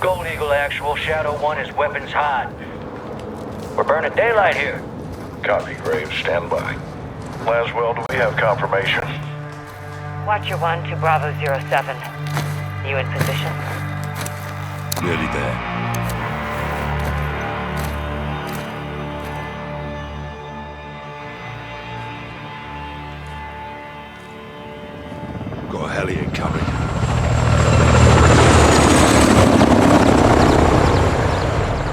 Gold Eagle actual. Shadow 1 is weapons hot. We're burning daylight here. Copy, Graves. Stand by. Laswell, do we have confirmation? Watcher 1 to Bravo 07. You in position? Nearly there. Got a heli incoming.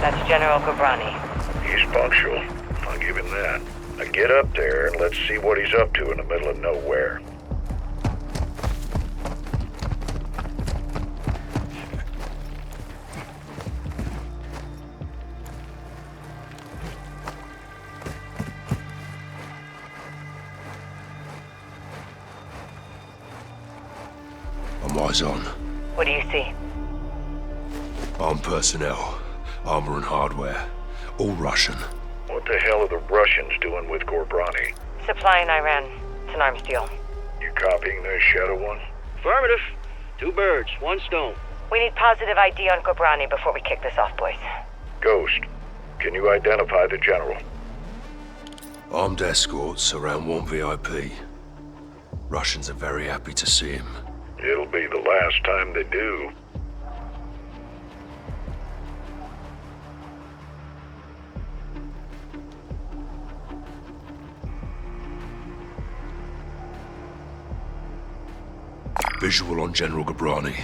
That's General Gabrani. He's punctual. I'll give him that. Now get up there and let's see what he's up to in the middle of nowhere. I'm eyes on. What do you see? Armed personnel, armor and hardware, all Russian. What the hell are the Russians doing with Gabrani? Supplying Iran. It's an arms deal. You copying this, Shadow 1? Affirmative. 2 birds, 1 stone. We need positive ID on Gabrani before we kick this off, boys. Ghost, can you identify the general? Armed escorts around 1 VIP. Russians are very happy to see him. It'll be the last time they do. Visual on General Gabrani.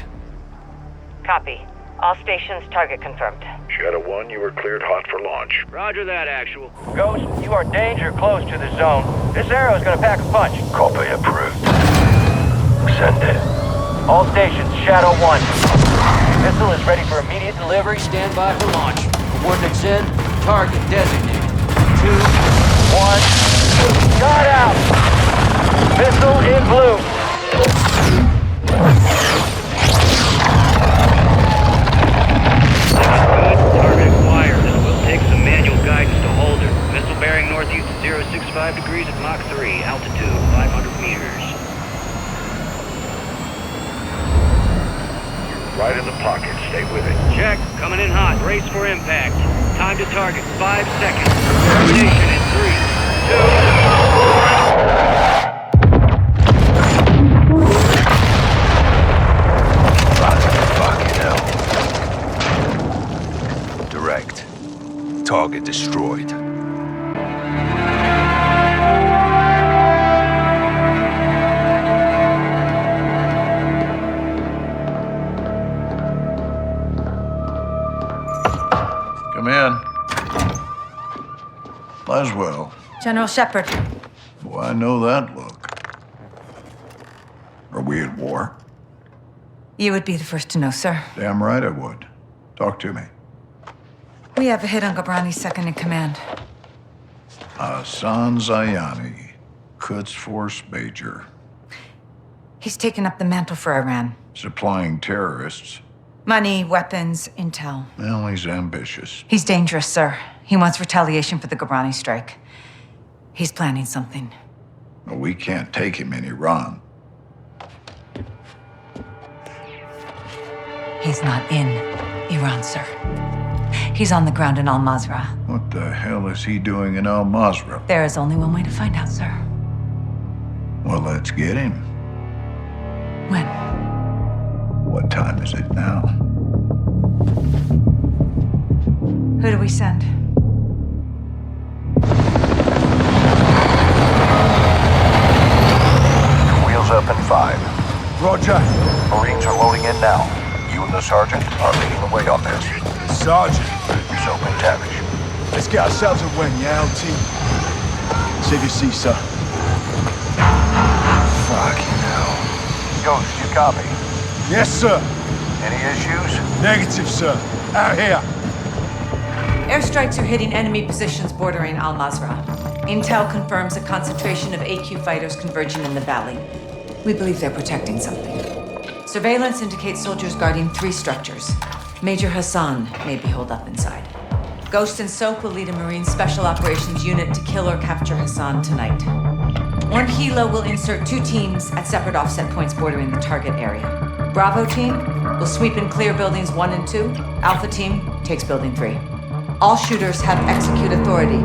Copy. All stations, target confirmed. Shadow 1, you are cleared hot for launch. Roger that, actual. Ghost, you are danger close to the zone. This arrow's gonna pack a punch. Copy approved. Send it. All stations, Shadow 1. Missile is ready for immediate delivery. Stand by for launch. Coordinates in. Target designated. 2, 1. Shot out! Missile in blue. Good. Target acquired. We'll take some manual guidance to hold her. Missile bearing northeast 065 degrees at Mach 3. Altitude 500 meters. Right in the pocket. Stay with it. Check. Coming in hot. Brace for impact. Time to target. 5 seconds. Termination in 3, 2, 1. Fucking hell. Direct. Target destroyed. Come in. Laswell. General Shepard. Well, I know that look. Are we at war? You would be the first to know, sir. Damn right I would. Talk to me. We have a hit on Gabrani's second in command. Hassan Zayani, Quds Force Major. He's taken up the mantle for Iran. Supplying terrorists. Money, weapons, intel. Well, he's ambitious. He's dangerous, sir. He wants retaliation for the Gabrani strike. He's planning something. Well, we can't take him in Iran. He's not in Iran, sir. He's on the ground in Al-Mazrah. What the hell is he doing in Al-Mazrah? There is only one way to find out, sir. Well, let's get him. When? What time is it now? Who do we send? Wheels up in 5. Roger. Marines are loading in now. You and the sergeant are leading the way on this. Sergeant. So, McTavish. Let's get ourselves a win, yeah, LT? Save your seat, sir. Fucking hell. Ghost, you copy? Yes, sir. Any issues? Negative, sir. Out here. Airstrikes are hitting enemy positions bordering Al-Mazrah. Intel confirms a concentration of AQ fighters converging in the valley. We believe they're protecting something. Surveillance indicates soldiers guarding 3 structures. Major Hassan may be holed up inside. Ghost and Soap will lead a Marine Special Operations unit to kill or capture Hassan tonight. One helo will insert 2 teams at separate offset points bordering the target area. Bravo team will sweep and clear buildings 1 and 2. Alpha team takes building 3. All shooters have execute authority,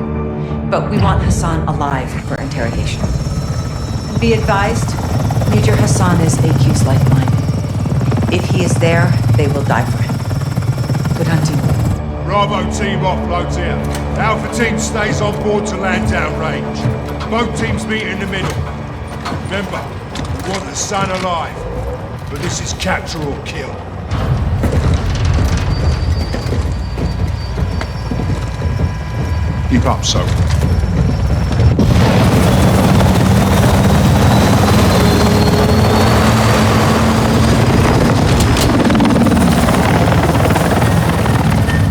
but we want Hassan alive for interrogation. And be advised, Major Hassan is AQ's lifeline. If he is there, they will die for him. Good hunting. Bravo team offloads here. Alpha team stays on board to land downrange. Both teams meet in the middle. Remember, we want Hassan alive, but this is capture or kill. Keep up, so.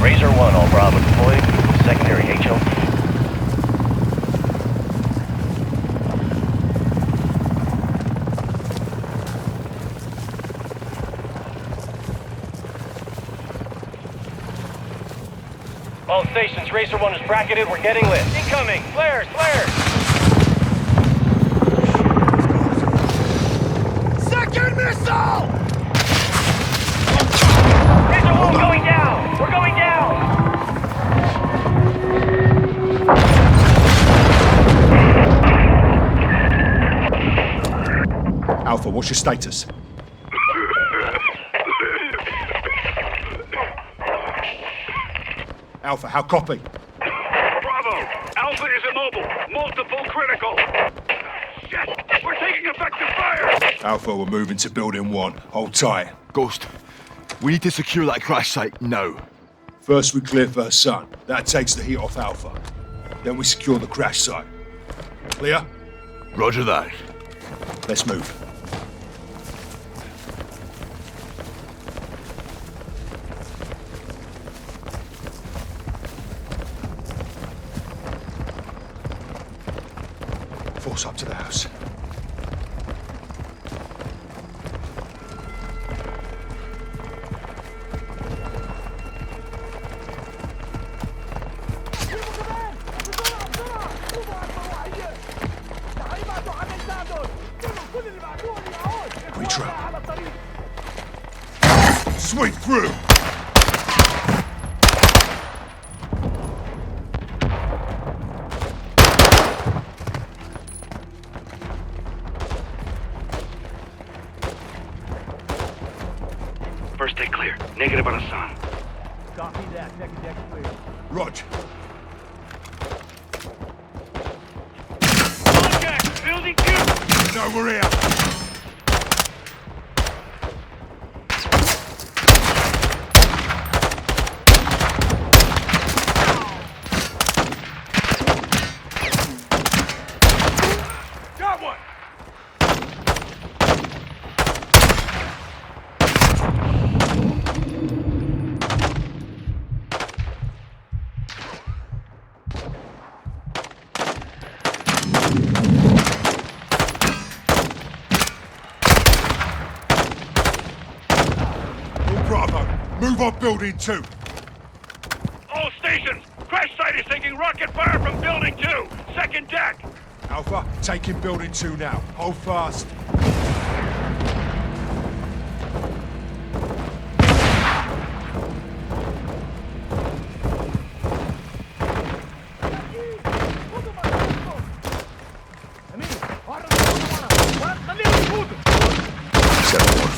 Razor 1, all Bravo deployed. Secondary HL. All stations, Racer 1 is bracketed, we're getting lit. Incoming! Flares! Flares! Second missile! Racer 1 going down! We're going down! Alpha, what's your status? Alpha, how copy? Bravo! Alpha is immobile. Multiple critical. Shit! We're taking effective fire! Alpha, we're moving to building 1. Hold tight. Ghost, we need to secure that crash site now. First we clear for Hassan. That takes the heat off Alpha. Then we secure the crash site. Clear? Roger that. Let's move. Force up to the house. Retrap. Sweep through! First deck clear. Negative on Hassan. Copy that. Second deck clear. Roger. Contact! Building 2! No, we're here. Got one! Bravo, move on building 2. All stations! Crash site is taking rocket fire from building 2! Second deck! Alpha, taking building 2 now. Hold fast.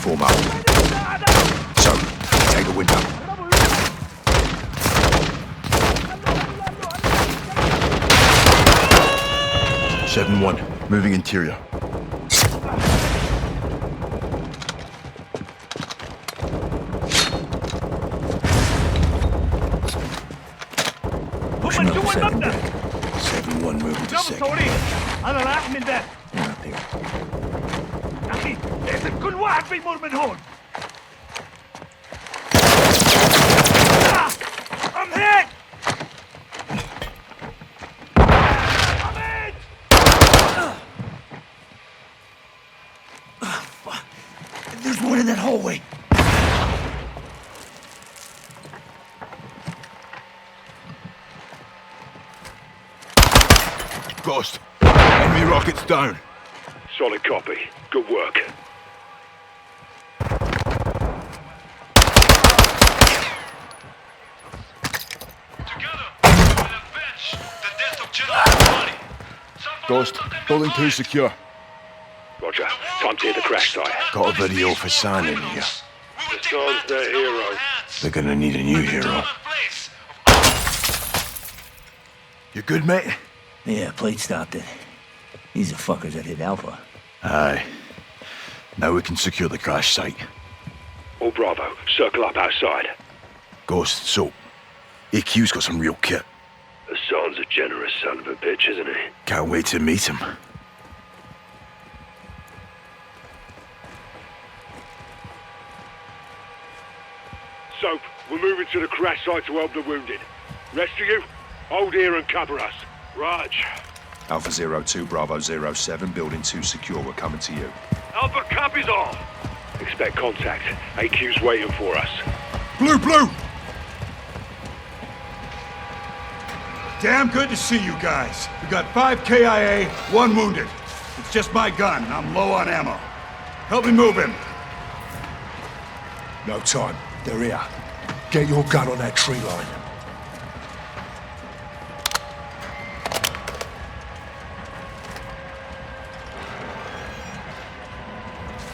Form up. So, take a window. Seven 1, moving interior. Pushing up second deck. 7-1 moving to second. انا رايح من ده. Nothing. اخي لازم كل واحد بيمر من هون. I'm hit. There's one in that hallway. Ghost, enemy rockets down. Solid copy. Good work. Ghost, building 2 secure. Roger. Time to hit the crash site. Got a video for San in here. The San's their hero. They're gonna need a new hero. You good, mate? Yeah, plate stopped it. These are fuckers that hit Alpha. Aye. Now we can secure the crash site. All Bravo, circle up outside. Ghost, so... AQ's got some real kit. The San's a generous son of a bitch, isn't he? Can't wait to meet him. Soap, we're moving to the crash site to help the wounded. Rest of you, hold here and cover us. Raj. Alpha 02, Bravo 07, building 2 secure. We're coming to you. Alpha copies all. Expect contact. AQ's waiting for us. Blue, blue! Damn good to see you guys. We got 5 KIA, 1 wounded. It's just my gun. I'm low on ammo. Help me move him. No time. They're here. Get your gun on that tree line.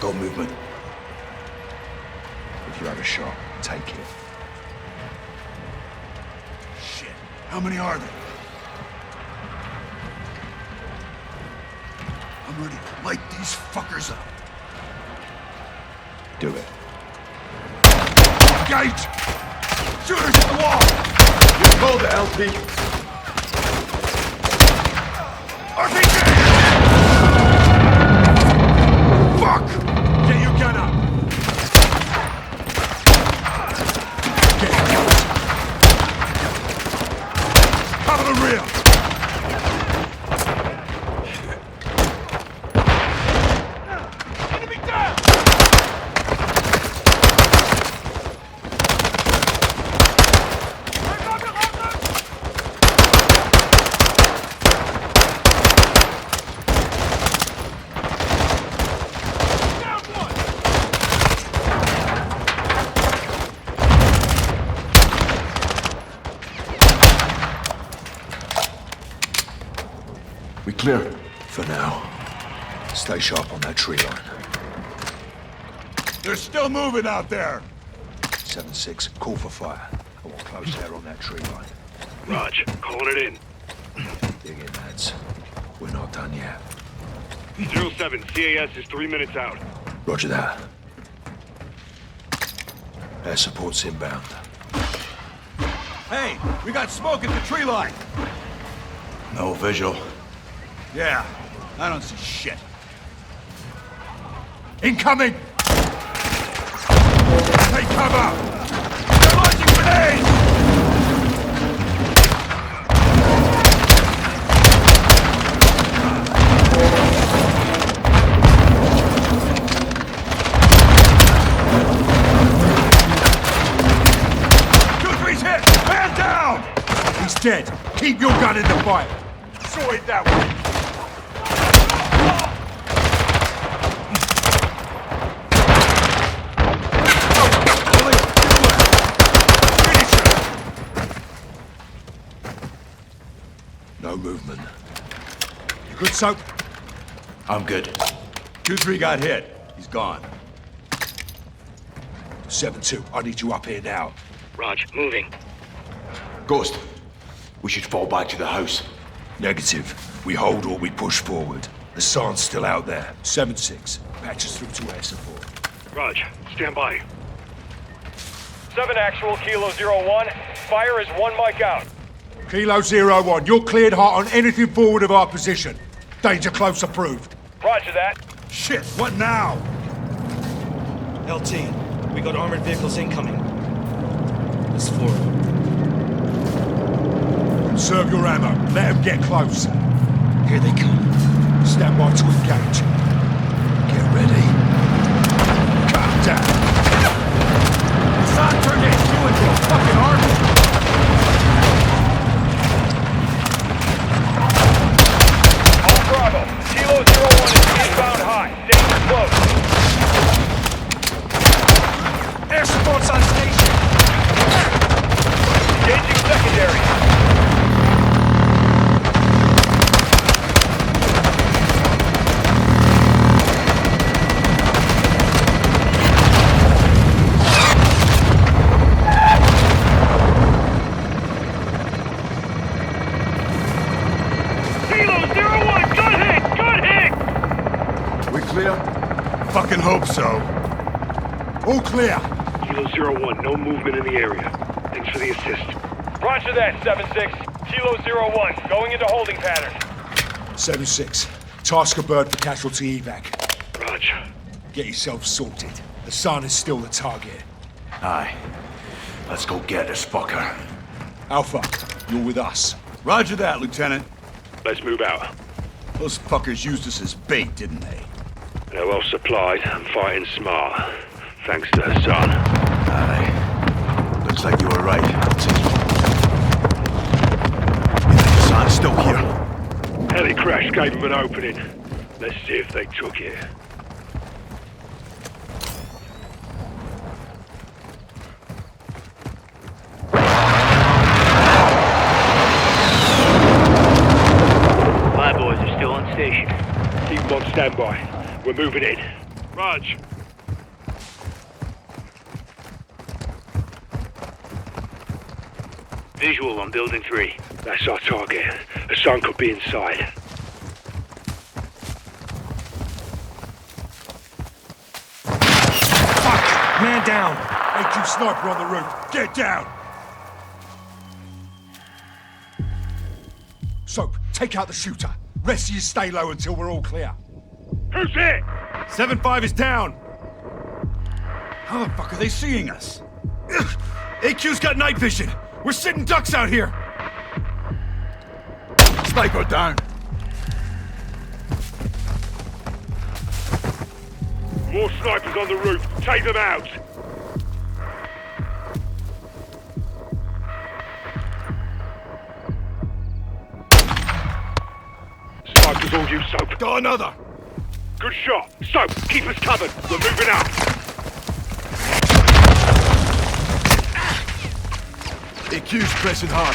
Got movement. If you have a shot, take it. Shit. How many are there? I'm ready to light these fuckers up. Do it. Engage! Shooters at the wall! You called the LP. RPG! Fuck! Get your gun up! Get it. Cover the rear! Enemy down! We clear. For now. Stay sharp on that tree line. They're still moving out there! 7-6, call for fire. I want close air on that tree line. Raj, calling it in. Dig in, lads. We're not done yet. 07, CAS is 3 minutes out. Roger that. Air support's inbound. Hey, we got smoke at the tree line! No visual. Yeah, I don't see shit. Incoming! Take cover! They're launching grenades! Two-three's hit! Man down! He's dead. Keep your gun in the fight. Saw it that way. No movement. You good, Soap? I'm good. 2-3 got hit. He's gone. 7-2, I need you up here now. Raj, moving. Ghost, we should fall back to the house. Negative. We hold or we push forward. The San's still out there. 7-6, patch us through to air support. Raj, stand by. 7 actual, Kilo 01. Fire is 1 mic out. Kilo 01, you're cleared hot on anything forward of our position. Danger close approved. Roger that. Shit, what now? LT, we got armored vehicles incoming. This floor. Conserve your ammo. Let them get close. Here they come. Stand by to engage. Get ready. Calm down. The San turned HQ into a fucking army. All Bravo. Kilo 01 is eastbound high. Stay close. Air support's on station. Engaging secondary. clear. Kilo 01, no movement in the area. Thanks for the assist. Roger that, 7-6. Kilo 01, going into holding pattern. 7-6. Task a bird for casualty evac. Roger. Get yourself sorted. Hassan is still the target. Aye. Let's go get this fucker. Alpha, you're with us. Roger that, Lieutenant. Let's move out. Those fuckers used us as bait, didn't they? They're well supplied and fighting smart. Thanks to Hassan. Aye. Looks like you were right, LT. You think Hassan's still here? Heli crash gave them an opening. Let's see if they took it. My boys are still on station. Keep them on standby. We're moving in. Raj. Visual on building 3. That's our target. Hassan could be inside. Man down! AQ sniper on the roof. Get down! Soap, take out the shooter. Rest of you stay low until we're all clear. Who's it? 7-5 is down! How the fuck are they seeing us? AQ's got night vision! We're sitting ducks out here! Sniper down! More snipers on the roof. Take them out. Snipers all you, Soap. Got another! Good shot. Soap, keep us covered. We're moving up. AQ's pressing hard.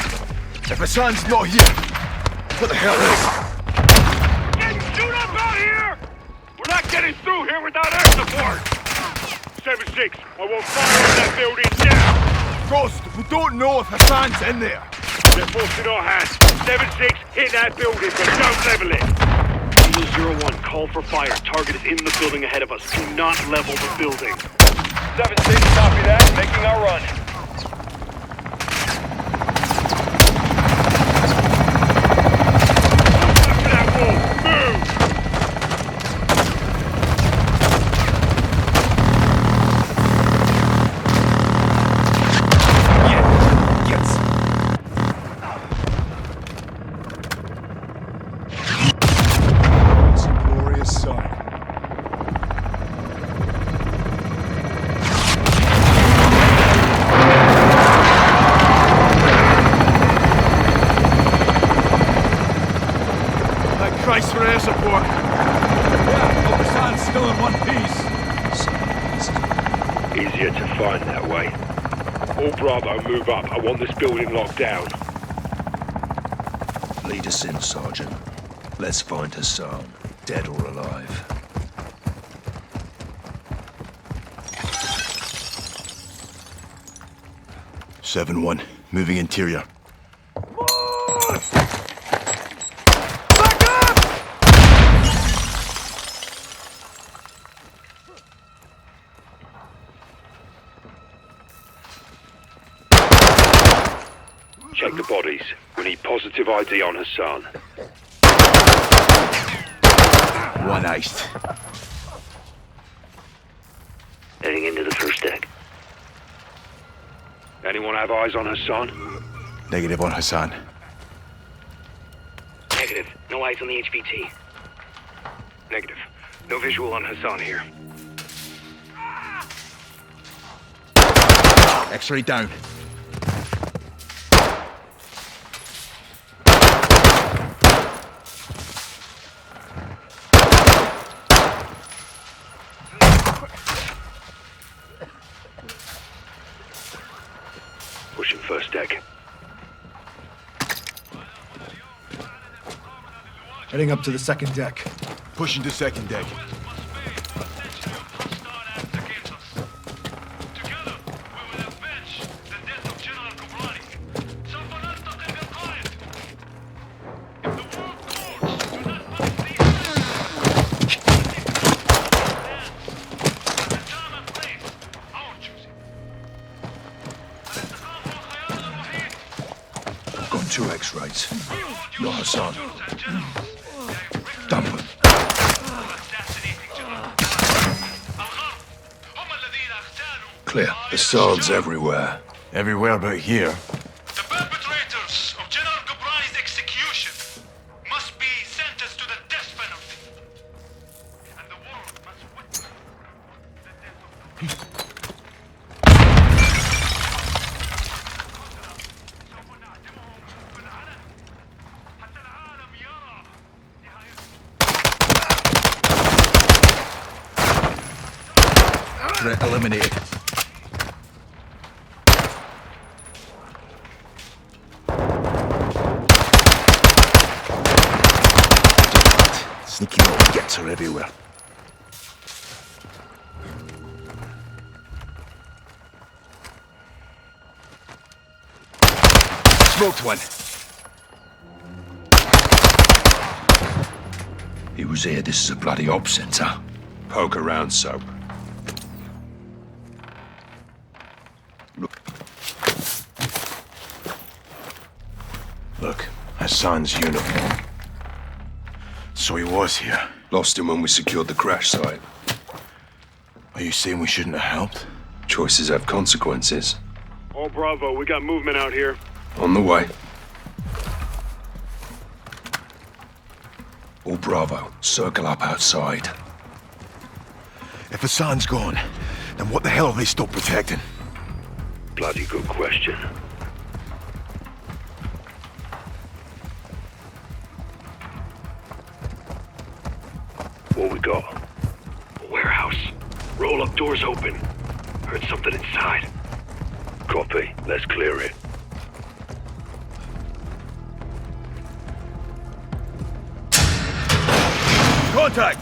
If Hassan's not here, what the hell is? Get shoot up out here! We're not getting through here without air support. 7-6, I will fire on that building now. Ghost, we don't know if Hassan's in there. They're forcing our hand. 7-6, hit that building, but don't level it. Kilo 01, call for fire. Target is in the building ahead of us. Do not level the building. 7-6, copy that. Making our run. After that wall, move! Yes. It's a glorious sight. Christ for air support. Yeah, hope Hassan's still in one piece. Easier to find that way. All Bravo, move up. I want this building locked down. Lead us in, Sergeant. Let's find Hassan, dead or alive. 7-1, moving interior. Check the bodies. We need positive ID on Hassan. One iced. Heading into the first deck. Anyone have eyes on Hassan? Negative on Hassan. Negative. No eyes on the HVT. Negative. No visual on Hassan here. X-ray down. Pushing first deck. Heading up to the second deck. Pushing to second deck. 2 X-rays. Not Hassan. Dump him. Clear. Hassan's everywhere. Everywhere but here. The perpetrators of General Gobry's execution must be sentenced to the death penalty. And the world must witness the death of Threat eliminated. Sneaky little gets her everywhere. Smoked one. He was here. This is a bloody op center. Poke around, soap. Look, Hassan's uniform. So he was here. Lost him when we secured the crash site. Are you saying we shouldn't have helped? Choices have consequences. All Bravo, we got movement out here. On the way. All Bravo, circle up outside. If Hassan's gone, then what the hell have they still protecting? Bloody good question. What we got? A warehouse. Roll-up doors open. Heard something inside. Copy. Let's clear it. Contact!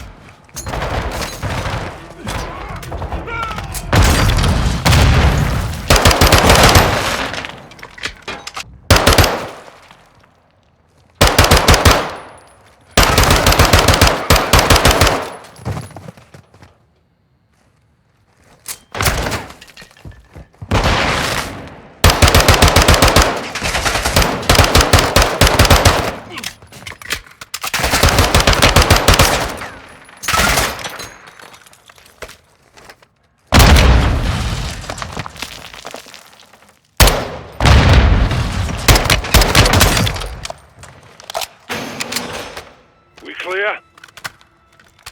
Clear?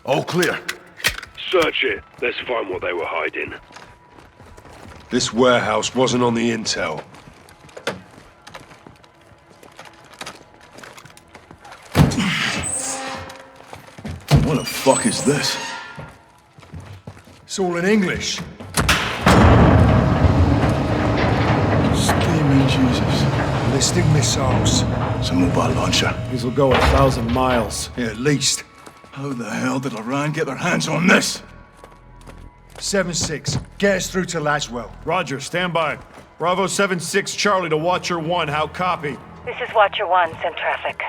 All clear. Search it. Let's find what they were hiding. This warehouse wasn't on the intel. What the fuck is this? It's all in English. Steaming Jesus. Ballistic missiles. It's a mobile launcher. These will go 1,000 miles. Yeah, at least. How the hell did Iran get their hands on this? 7-6. Get us through to Laswell. Roger, stand by. Bravo 7-6 Charlie to Watcher 1. How copy? This is Watcher 1, send traffic.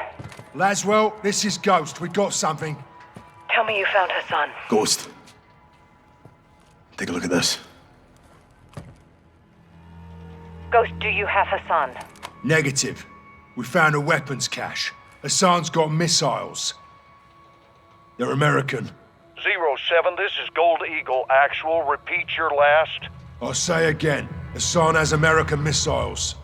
Laswell, this is Ghost. We got something. Tell me you found Hassan. Ghost. Take a look at this. Ghost, do you have Hassan? Negative. We found a weapons cache. Hassan's got missiles. They're American. 07, this is Gold Eagle. Actual, repeat your last. I'll say again. Hassan has American missiles.